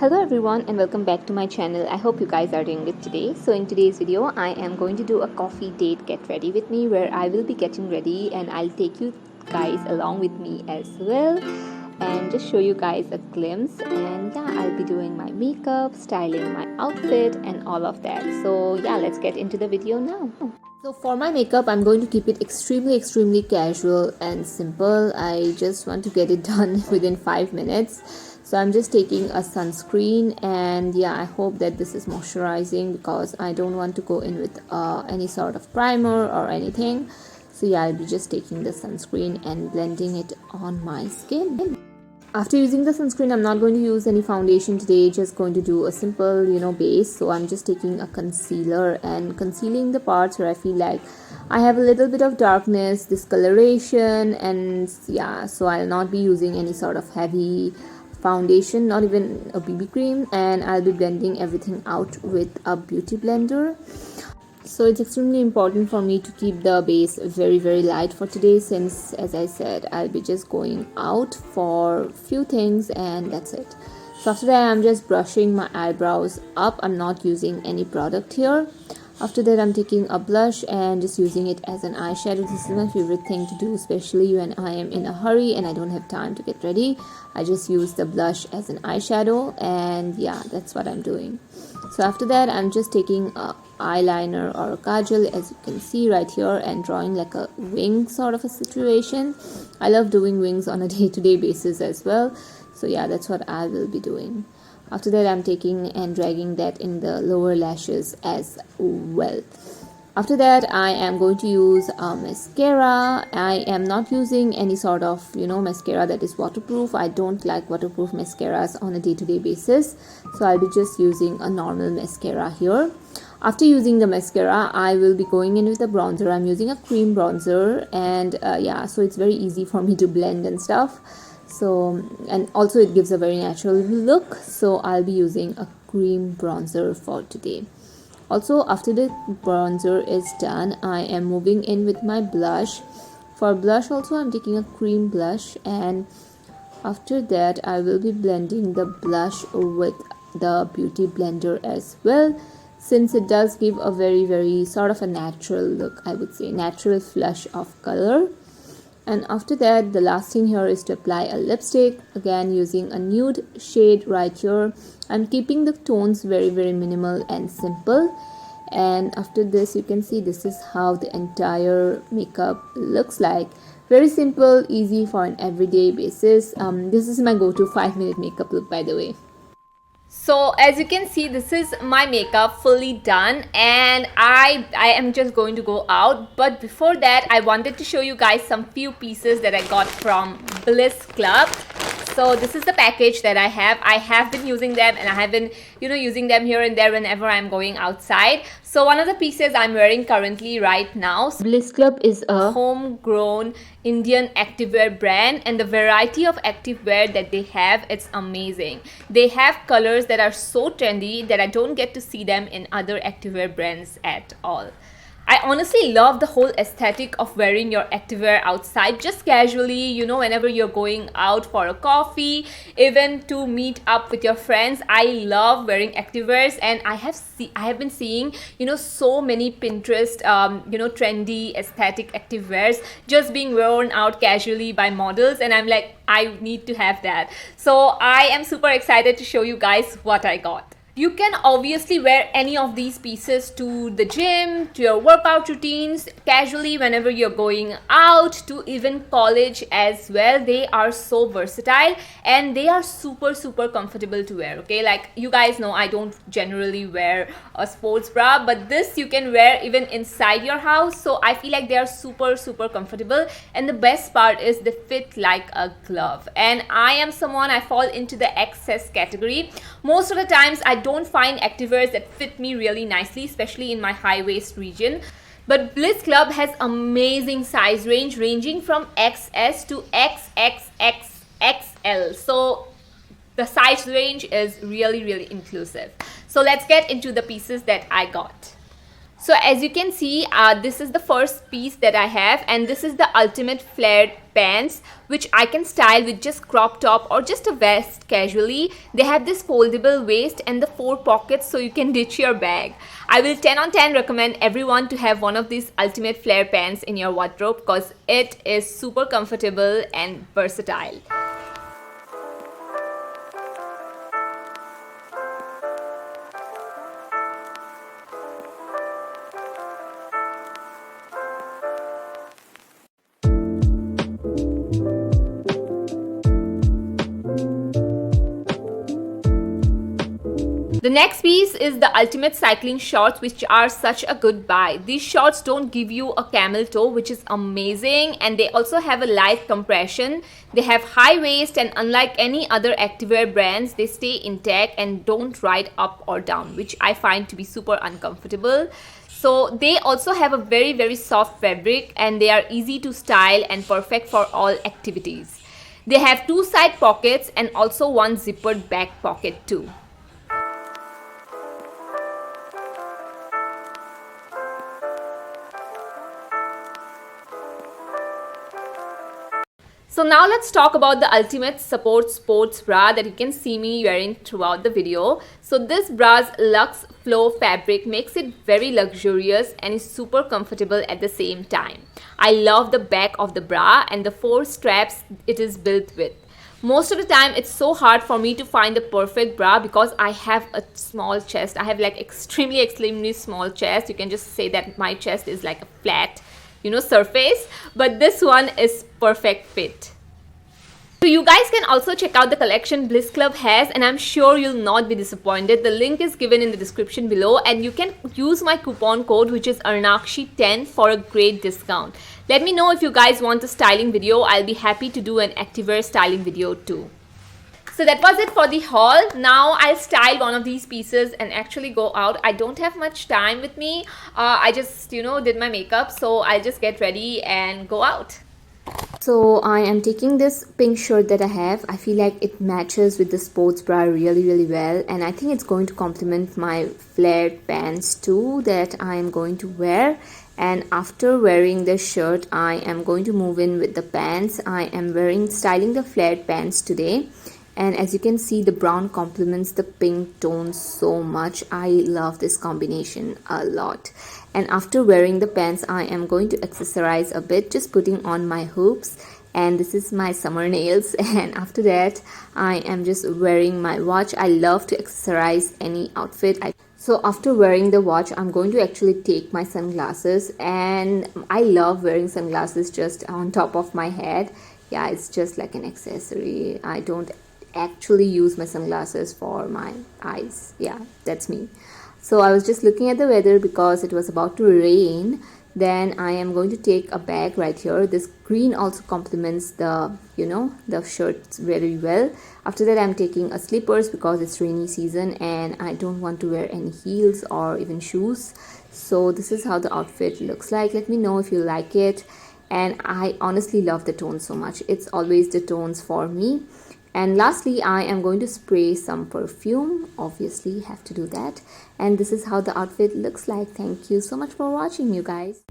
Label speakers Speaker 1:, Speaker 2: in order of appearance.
Speaker 1: Hello everyone and welcome back to my channel. I hope you guys are doing good today. So in today's video I am going to do a coffee date get ready with me where I will be getting ready and I'll take you guys along with me as well and just show you guys a glimpse. And yeah, I'll be doing my makeup, styling my outfit and all of that. So yeah, let's get into the video now. So for my makeup, I'm going to keep it extremely casual and simple. I just want to get it done within 5 minutes. So I'm just taking a sunscreen, and yeah, I hope that this is moisturizing because I don't want to go in with any sort of primer or anything. So yeah, I'll be just taking the sunscreen and blending it on my skin. After using the sunscreen, I'm not going to use any foundation today, just going to do a simple, base. So I'm just taking a concealer and concealing the parts where I feel like I have a little bit of darkness, discoloration, and yeah, so I'll not be using any sort of heavy foundation, not even a BB cream, and I'll be blending everything out with a beauty blender. So it's extremely important for me to keep the base very light for today, since as I said I'll be just going out for few things and that's it. So after that I'm just brushing my eyebrows up. I'm not using any product here. After that I'm taking a blush and just using it as an eyeshadow. This is my favorite thing to do, especially when I am in a hurry and I don't have time to get ready. I just use the blush as an eyeshadow, and yeah, that's what I'm doing. So after that I'm just taking a eyeliner or a kajal, as you can see right here, and drawing like a wing sort of a situation. I love doing wings on a day-to-day basis as well. So yeah, that's what I will be doing. After that I'm taking and dragging that in the lower lashes as well. After that I am going to use a mascara. I am not using any sort of mascara that is waterproof. I don't like waterproof mascaras on a day-to-day basis, so I'll be just using a normal mascara here. After using the mascara I will be going in with a bronzer. I'm using a cream bronzer, and yeah, so it's very easy for me to blend and stuff. So, and also it gives a very natural look, so I'll be using a cream bronzer for today. Also, after the bronzer is done, I am moving in with my blush. For blush also I'm taking a cream blush, and after that I will be blending the blush with the beauty blender as well, since it does give a very sort of a natural look, I would say, natural flush of color. And after that, the last thing here is to apply a lipstick, again using a nude shade right here. I'm keeping the tones very minimal and simple. And after this, you can see this is how the entire makeup looks like. Very simple, easy for an everyday basis. This is my go-to 5-minute makeup look, by the way. So as you can see, this is my makeup fully done, and I am just going to go out. But before that, I wanted to show you guys some few pieces that I got from Bliss Club. So this is the package that I have. I have been using them, and I have been using them here and there whenever I'm going outside. So one of the pieces I'm wearing currently right now. Bliss Club is a homegrown Indian activewear brand, and the variety of activewear that they have, it's amazing. They have colors that are so trendy that I don't get to see them in other activewear brands at all. I honestly love the whole aesthetic of wearing your activewear outside just casually, whenever you're going out for a coffee, even to meet up with your friends. I love wearing activewears, and I have been seeing, so many Pinterest, trendy aesthetic activewears just being worn out casually by models, and I'm like, I need to have that. So I am super excited to show you guys what I got. You can obviously wear any of these pieces to the gym, to your workout routines, casually whenever you're going out, to even college as well. They are so versatile and they are super comfortable to wear, okay? Like, you guys know I don't generally wear a sports bra, but this you can wear even inside your house. So I feel like they are super comfortable, and the best part is they fit like a glove. And I am someone, I fall into the excess category. Most of the times I don't find activewears that fit me really nicely, especially in my high waist region. But Bliss Club has amazing size range, ranging from XS to XXXXL. So the size range is really inclusive. So let's get into the pieces that I got. So as you can see, this is the first piece that I have, and this is the ultimate flared pants, which I can style with just crop top or just a vest casually. They have this foldable waist and the 4 pockets, so you can ditch your bag. I will 10 on 10 recommend everyone to have one of these ultimate flare pants in your wardrobe because it is super comfortable and versatile. The next piece is the ultimate cycling shorts, which are such a good buy. These shorts don't give you a camel toe, which is amazing, and they also have a light compression. They have high waist, and unlike any other activewear brands, they stay intact and don't ride up or down, which I find to be super uncomfortable. So they also have a very soft fabric, and they are easy to style and perfect for all activities. They have 2 side pockets and also 1 zippered back pocket too. So now let's talk about the ultimate support sports bra that you can see me wearing throughout the video. So this bra's luxe flow fabric makes it very luxurious and is super comfortable at the same time. I love the back of the bra and the 4 straps it is built with. Most of the time it's so hard for me to find the perfect bra because I have a small chest. I have like extremely small chest. You can just say that my chest is like a flat, surface, but this one is perfect fit. So you guys can also check out the collection Bliss Club has, and I'm sure you'll not be disappointed. The link is given in the description below, and you can use my coupon code, which is Arnakshi10, for a great discount. Let me know if you guys want a styling video. I'll be happy to do an activewear styling video too. So that was it for the haul. Now I'll style one of these pieces and actually go out. I don't have much time with me. I just, did my makeup. So I'll just get ready and go out. So I am taking this pink shirt that I have. I feel like it matches with the sports bra really well. And I think it's going to complement my flared pants too that I am going to wear. And after wearing the shirt, I am going to move in with the pants. I am styling the flared pants today. And as you can see, the brown complements the pink tone so much. I love this combination a lot. And after wearing the pants, I am going to accessorize a bit, just putting on my hoops. And this is my summer nails. And after that, I am just wearing my watch. I love to accessorize any outfit. So after wearing the watch, I'm going to actually take my sunglasses. And I love wearing sunglasses just on top of my head. Yeah, it's just like an accessory. I don't actually use my sunglasses for my eyes. Yeah, that's me. So I was just looking at the weather because it was about to rain. Then I am going to take a bag right here. This green also complements the the shirt very well. After that, I'm taking a slippers because it's rainy season and I don't want to wear any heels or even shoes. So this is how the outfit looks like. Let me know if you like it. And I honestly love the tones so much. It's always the tones for me. And lastly, I am going to spray some perfume. Obviously, have to do that. And this is how the outfit looks like. Thank you so much for watching, you guys.